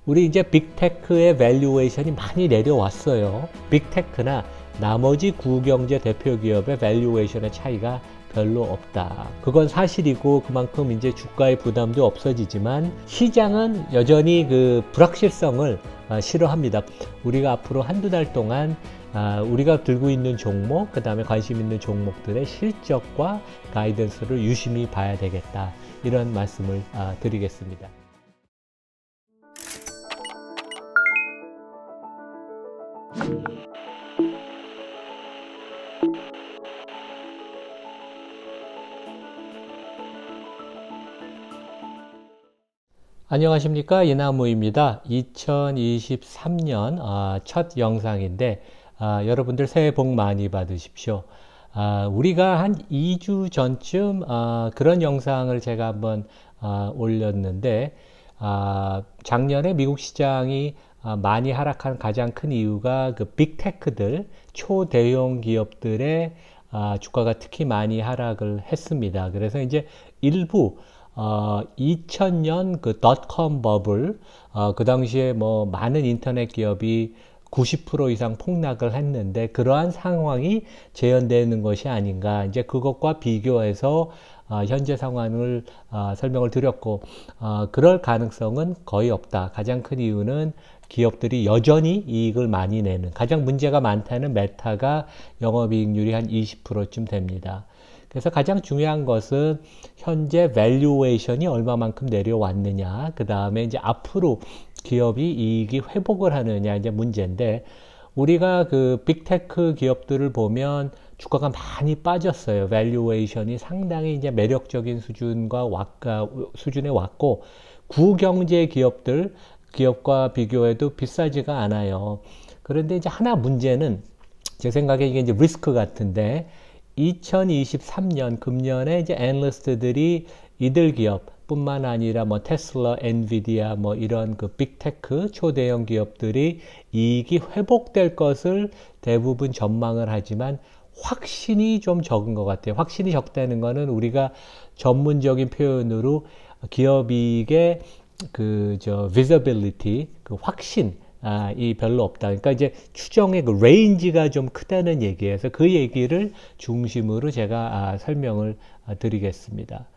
우리 이제 빅테크의 밸류에이션이 많이 내려왔어요. 빅테크나 나머지 구경제 대표 기업의 밸류에이션의 차이가 별로 없다. 그건 사실이고 그만큼 이제 주가의 부담도 없어지지만 시장은 여전히 그 불확실성을 싫어합니다. 우리가 앞으로 한두 달 동안 우리가 들고 있는 종목, 그 다음에 관심 있는 종목들의 실적과 가이던스를 유심히 봐야 되겠다. 이런 말씀을 드리겠습니다. 안녕하십니까, 이나무입니다. 2023년 첫 영상인데 여러분들 새해 복 많이 받으십시오. 우리가 한 2주 전쯤 그런 영상을 제가 한번 올렸는데 작년에 미국 시장이 많이 하락한 가장 큰 이유가 그 빅테크들, 초대형 기업들의 주가가 특히 많이 하락을 했습니다. 그래서 이제 일부 2000년 그 닷컴 버블, 그 당시에 뭐 많은 인터넷 기업이 90% 이상 폭락을 했는데 그러한 상황이 재현되는 것이 아닌가. 이제 그것과 비교해서 현재 상황을 설명을 드렸고, 그럴 가능성은 거의 없다. 가장 큰 이유는 기업들이 여전히 이익을 많이 내는, 가장 문제가 많다는 메타가 영업이익률이 한 20%쯤 됩니다. 그래서 가장 중요한 것은 현재 밸류에이션이 얼마만큼 내려왔느냐, 그 다음에 이제 앞으로 기업이 이익이 회복을 하느냐 이제 문제인데, 우리가 그 빅테크 기업들을 보면 주가가 많이 빠졌어요. 밸류에이션이 상당히 이제 매력적인 수준에 왔고, 구경제 기업과 비교해도 비싸지가 않아요. 그런데 이제 하나 문제는 제 생각에 이게 이제 리스크 같은데, 2023년 금년에 이제 애널리스트들이 이들 기업뿐만 아니라 뭐 테슬라, 엔비디아 뭐 이런 그 빅테크 초대형 기업들이 이익이 회복될 것을 대부분 전망을 하지만 확신이 좀 적은 것 같아요. 확신이 적다는 거는 우리가 전문적인 표현으로 기업이익의 visibility, 그 확신, 이 별로 없다. 그러니까 이제 추정의 그 레인지가 좀 크다는 얘기에서 그 얘기를 중심으로 제가 설명을 드리겠습니다.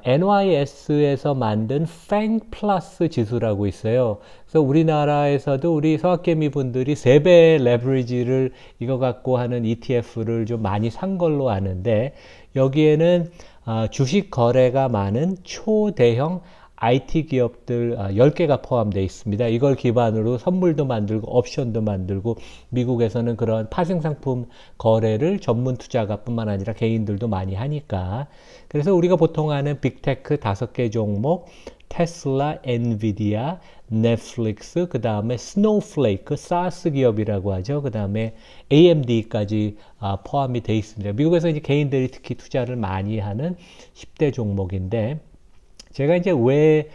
NYS에서 만든 FANG 플러스 지수라고 있어요. 그래서 우리나라에서도 우리 서학개미 분들이 3배 레버리지를 이거 갖고 하는 ETF를 좀 많이 산 걸로 아는데, 여기에는 주식 거래가 많은 초대형 IT 기업들 10개가 포함되어 있습니다. 이걸 기반으로 선물도 만들고 옵션도 만들고, 미국에서는 그런 파생상품 거래를 전문 투자가뿐만 아니라 개인들도 많이 하니까. 그래서 우리가 보통 아는 빅테크 5개 종목, 테슬라, 엔비디아, 넷플릭스, 그 다음에 스노우플레이크, 사스 기업이라고 하죠. 그 다음에 AMD까지 포함이 되어 있습니다. 미국에서 이제 개인들이 특히 투자를 많이 하는 10대 종목인데, 제가 이제 왜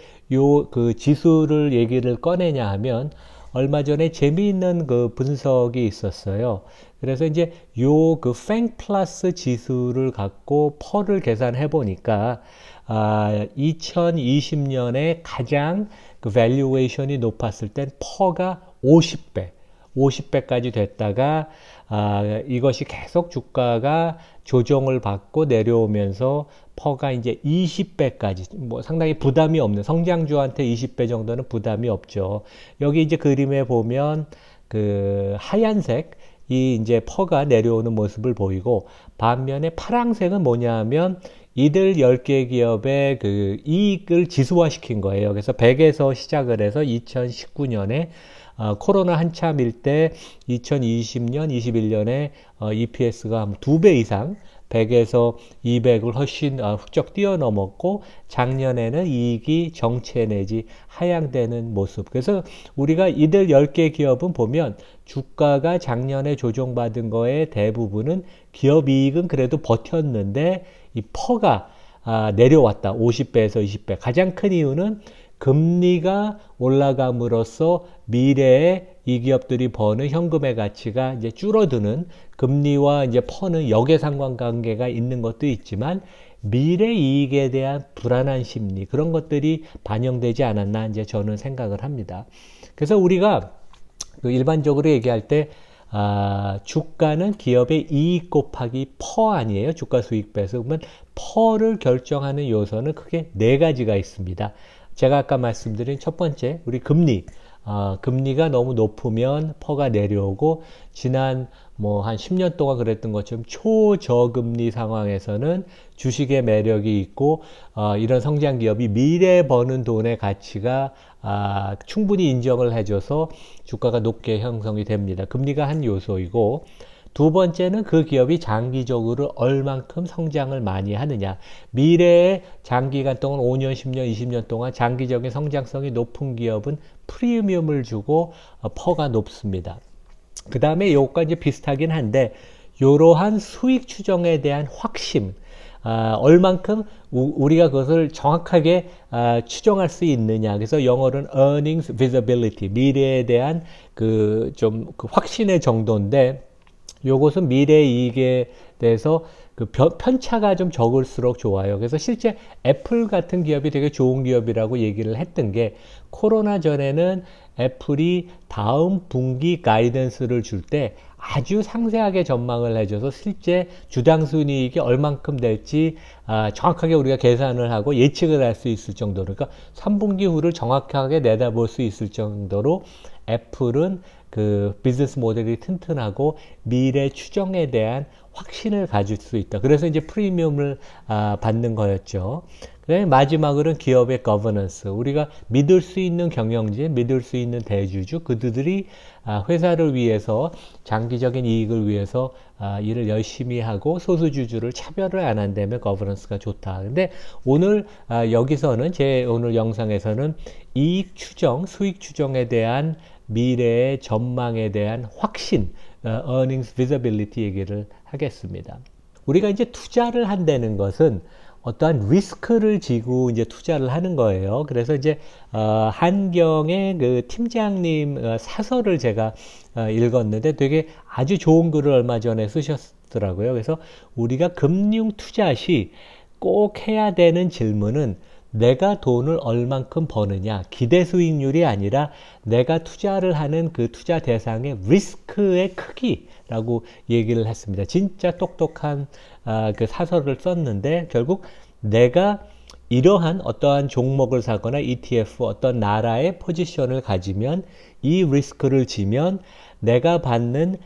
그 지수를 얘기를 꺼내냐 하면, 얼마 전에 재미있는 그 분석이 있었어요. 그래서 이제 그 FANG 플러스 지수를 갖고 펄을 계산해 보니까 2020년에 가장 그 밸류에이션이 높았을 땐 퍼가 50배까지 됐다가 이것이 계속 주가가 조정을 받고 내려오면서 퍼가 이제 20배까지, 뭐 상당히 부담이 없는, 성장주한테 20배 정도는 부담이 없죠. 여기 이제 그림에 보면 그 하얀색이 이제 퍼가 내려오는 모습을 보이고, 반면에 파란색은 뭐냐 하면 이들 10개 기업의 그 이익을 지수화시킨 거예요. 그래서 100에서 시작을 해서 2019년에 코로나 한참일 때 2020년, 21년에 EPS가 한 2배 이상 100에서 200을 훨씬 훌쩍 뛰어넘었고, 작년에는 이익이 정체 내지 하향되는 모습. 그래서 우리가 이들 10개 기업은 보면 주가가 작년에 조정받은 거의 대부분은 기업 이익은 그래도 버텼는데 이 퍼가 내려왔다. 50배에서 20배. 가장 큰 이유는 금리가 올라감으로써 미래에 이 기업들이 버는 현금의 가치가 이제 줄어드는, 금리와 이제 퍼는 역의 상관관계가 있는 것도 있지만 미래 이익에 대한 불안한 심리, 그런 것들이 반영되지 않았나 이제 저는 생각을 합니다. 그래서 우리가 일반적으로 얘기할 때 주가는 기업의 이익 곱하기 퍼 아니에요? 주가 수익 배수. 그러면 퍼를 결정하는 요소는 크게 네 가지가 있습니다. 제가 아까 말씀드린 첫 번째, 우리 금리. 금리가 너무 높으면 퍼가 내려오고, 지난 뭐 한 10년 동안 그랬던 것처럼 초저금리 상황에서는 주식의 매력이 있고, 이런 성장 기업이 미래 버는 돈의 가치가 충분히 인정을 해줘서 주가가 높게 형성이 됩니다. 금리가 한 요소이고, 두 번째는 그 기업이 장기적으로 얼만큼 성장을 많이 하느냐. 미래에 장기간 동안 5년, 10년, 20년 동안 장기적인 성장성이 높은 기업은 프리미엄을 주고 퍼가 높습니다. 그 다음에 요것과 이제 비슷하긴 한데, 이러한 수익 추정에 대한 확신, 얼만큼 우리가 그것을 정확하게 추정할 수 있느냐. 그래서 영어로는 earnings visibility, 미래에 대한 그 확신의 정도인데, 요것은 미래 이익에 대해서 그 편차가 좀 적을수록 좋아요. 그래서 실제 애플 같은 기업이 되게 좋은 기업이라고 얘기를 했던 게, 코로나 전에는 애플이 다음 분기 가이던스를 줄 때 아주 상세하게 전망을 해줘서 실제 주당 순이익이 얼만큼 될지 정확하게 우리가 계산을 하고 예측을 할 수 있을 정도로, 그러니까 3분기 후를 정확하게 내다볼 수 있을 정도로 애플은 그 비즈니스 모델이 튼튼하고 미래 추정에 대한 확신을 가질 수 있다. 그래서 이제 프리미엄을 받는 거였죠. 그다음에 마지막으로는 기업의 거버넌스. 우리가 믿을 수 있는 경영진, 믿을 수 있는 대주주, 그들이 회사를 위해서, 장기적인 이익을 위해서 일을 열심히 하고 소수주주를 차별을 안 한다면 거버넌스가 좋다. 근데 오늘 여기서는, 제 오늘 영상에서는 이익 추정, 수익 추정에 대한 미래의 전망에 대한 확신, earnings visibility 얘기를 하겠습니다. 우리가 이제 투자를 한다는 것은 어떠한 리스크를 지고 이제 투자를 하는 거예요. 그래서 이제 한경의 그 팀장님 사설을 제가 읽었는데 되게 아주 좋은 글을 얼마 전에 쓰셨더라고요. 그래서 우리가 금융 투자 시 꼭 해야 되는 질문은 내가 돈을 얼만큼 버느냐, 기대 수익률이 아니라 내가 투자를 하는 그 투자 대상의 리스크의 크기라고 얘기를 했습니다. 진짜 똑똑한 그 사설을 썼는데, 결국 내가 이러한 어떠한 종목을 사거나 ETF 어떤 나라의 포지션을 가지면 이 리스크를 지면 내가 받는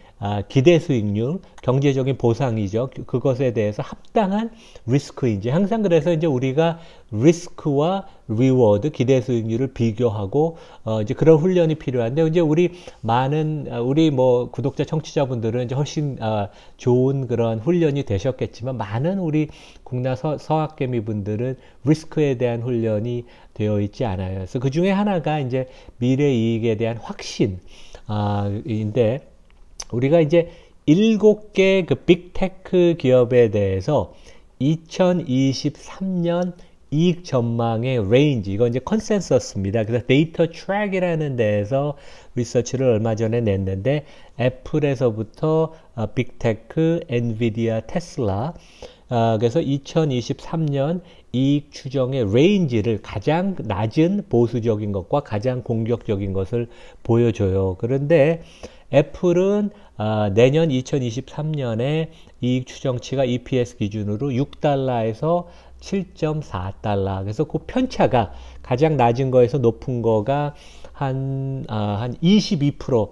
기대 수익률, 경제적인 보상이죠. 그것에 대해서 합당한 리스크인지, 항상 그래서 이제 우리가 리스크와 리워드, 기대 수익률을 비교하고 이제 그런 훈련이 필요한데, 이제 우리 뭐 구독자 청취자분들은 이제 훨씬 좋은 그런 훈련이 되셨겠지만, 많은 우리 국내 서학개미 분들은 리스크에 대한 훈련이 되어 있지 않아요. 그래서 그 중에 하나가 이제 미래 이익에 대한 확신 인데, 우리가 이제 7개 그 빅테크 기업에 대해서 2023년 이익 전망의 레인지, 이건 이제 컨센서스입니다. 그래서 데이터 트랙이라는 데에서 리서치를 얼마 전에 냈는데, 애플에서부터 빅테크, 엔비디아, 테슬라, 그래서 2023년 이익 추정의 레인지를 가장 낮은 보수적인 것과 가장 공격적인 것을 보여줘요. 그런데 애플은 내년 2023년에 이익 추정치가 EPS 기준으로 6달러에서 7.4달러. 그래서 그 편차가 가장 낮은 거에서 높은 거가 한 22%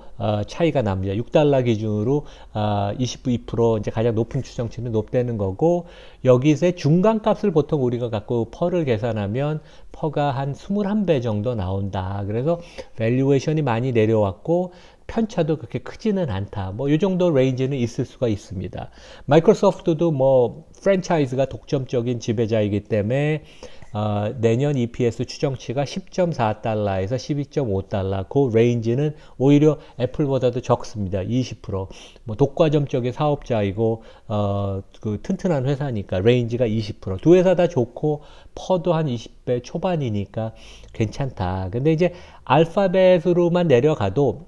차이가 납니다. 6달러 기준으로 22% 이제 가장 높은 추정치는 높다는 거고, 여기서 중간값을 보통 우리가 갖고 퍼를 계산하면 퍼가 한 21배 정도 나온다. 그래서 밸류에이션이 많이 내려왔고 편차도 그렇게 크지는 않다. 뭐 이 정도 레인지는 있을 수가 있습니다. 마이크로소프트도 뭐 프랜차이즈가 독점적인 지배자이기 때문에 내년 EPS 추정치가 10.4달러에서 12.5달러, 그 레인지는 오히려 애플보다도 적습니다. 20%. 뭐 독과점적인 사업자이고 그 튼튼한 회사니까 레인지가 20%. 두 회사 다 좋고 퍼도 한 20배 초반이니까 괜찮다. 근데 이제 알파벳으로만 내려가도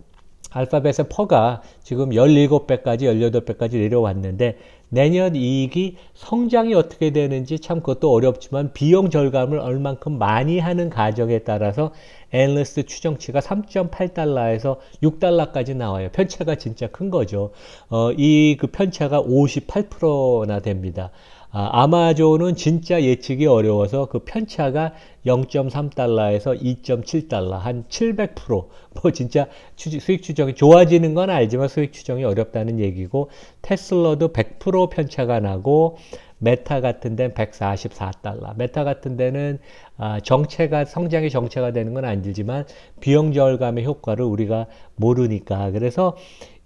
알파벳의 퍼가 지금 17배까지 18배까지 내려왔는데 내년 이익이 성장이 어떻게 되는지 참 그것도 어렵지만 비용 절감을 얼만큼 많이 하는 가정에 따라서 애널리스트 추정치가 3.8달러에서 6달러까지 나와요. 편차가 진짜 큰 거죠. 이 그 편차가 58%나 됩니다. 아마존은 진짜 예측이 어려워서 그 편차가 0.3달러에서 2.7달러, 한 700%. 뭐 진짜 수익 추정이 좋아지는 건 알지만 수익 추정이 어렵다는 얘기고, 테슬라도 100% 편차가 나고, 메타 같은 데는 144달러. 메타 같은 데는 성장의 정체가 되는 건 아니지만 비용 절감의 효과를 우리가 모르니까. 그래서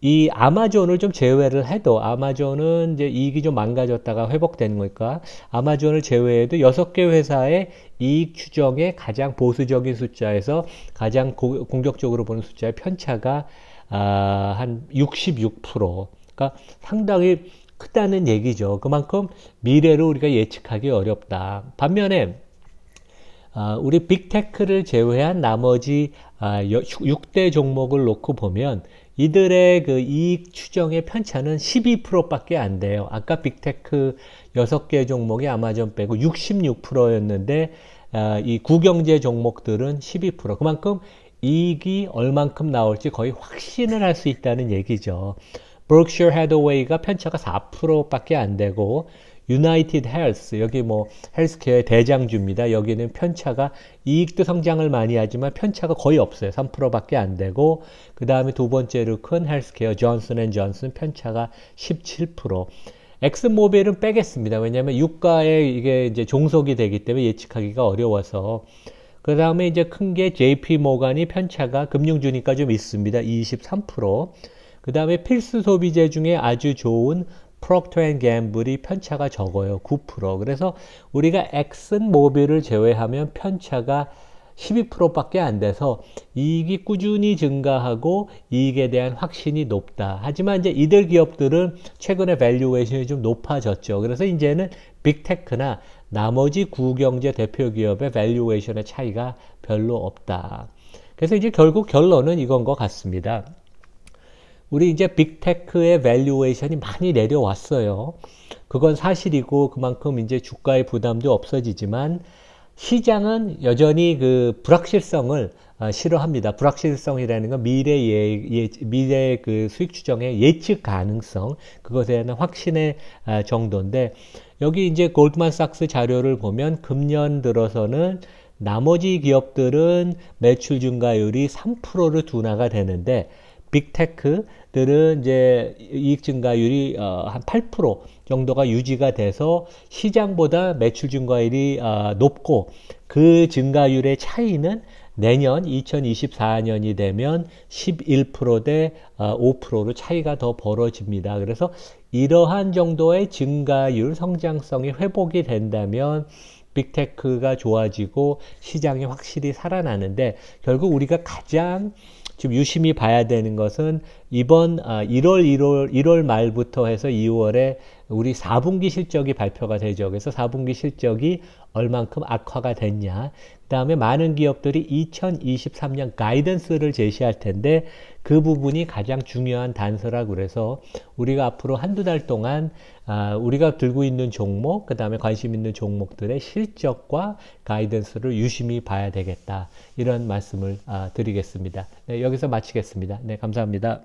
이 아마존을 좀 제외를 해도, 아마존은 이제 이익이 좀 망가졌다가 회복되는 거니까 아마존을 제외해도 6개 회사의 이익 추정의 가장 보수적인 숫자에서 가장 공격적으로 보는 숫자의 편차가 한 66%. 그러니까 상당히 크다는 얘기죠. 그만큼 미래를 우리가 예측하기 어렵다. 반면에 우리 빅테크를 제외한 나머지 6대 종목을 놓고 보면 이들의 그 이익 추정의 편차는 12%밖에 안 돼요. 아까 빅테크 6개 종목이 아마존 빼고 66%였는데 이 구경제 종목들은 12%. 그만큼 이익이 얼만큼 나올지 거의 확신을 할 수 있다는 얘기죠. Berkshire Hathaway가 편차가 4%밖에 안 되고, 유나이티드 헬스, 여기 뭐 헬스케어의 대장주입니다. 여기는 편차가, 이익도 성장을 많이 하지만 편차가 거의 없어요. 3%밖에 안 되고, 그 다음에 두 번째로 큰 헬스케어 존슨앤존슨 편차가 17%. 엑슨모빌은 빼겠습니다. 왜냐하면 유가에 이게 이제 종속이 되기 때문에 예측하기가 어려워서. 그 다음에 이제 큰 게 JP 모간이 편차가 금융주니까 좀 있습니다. 23%. 그 다음에 필수 소비재 중에 아주 좋은 프록터 앤 갬블이 편차가 적어요. 9%. 그래서 우리가 엑슨모빌을 제외하면 편차가 12%밖에 안 돼서 이익이 꾸준히 증가하고 이익에 대한 확신이 높다. 하지만 이제 이들 기업들은 최근에 밸류에이션이 좀 높아졌죠. 그래서 이제는 빅테크나 나머지 구경제 대표 기업의 밸류에이션의 차이가 별로 없다. 그래서 이제 결국 결론은 이건 것 같습니다. 우리 이제 빅테크의 밸류에이션이 많이 내려왔어요. 그건 사실이고 그만큼 이제 주가의 부담도 없어지지만 시장은 여전히 그 불확실성을 싫어합니다. 불확실성이라는 건 미래 그 수익 추정의 예측 가능성, 그것에 대한 확신의 정도인데, 여기 이제 골드만삭스 자료를 보면 금년 들어서는 나머지 기업들은 매출 증가율이 3%를 둔화가 되는데 빅테크들은 이제 이익 증가율이 한 8% 정도가 유지가 돼서 시장보다 매출 증가율이 높고, 그 증가율의 차이는 내년 2024년이 되면 11%대 5%로 차이가 더 벌어집니다. 그래서 이러한 정도의 증가율 성장성이 회복이 된다면 빅테크가 좋아지고 시장이 확실히 살아나는데, 결국 우리가 가장 지금 유심히 봐야 되는 것은 이번 1월 말부터 해서 2월에 우리 4분기 실적이 발표가 되죠. 그래서 4분기 실적이 얼만큼 악화가 됐냐. 그 다음에 많은 기업들이 2023년 가이던스를 제시할 텐데 그 부분이 가장 중요한 단서라고 그래서 우리가 앞으로 한두 달 동안 우리가 들고 있는 종목, 그 다음에 관심 있는 종목들의 실적과 가이던스를 유심히 봐야 되겠다. 이런 말씀을 드리겠습니다. 네, 여기서 마치겠습니다. 네, 감사합니다.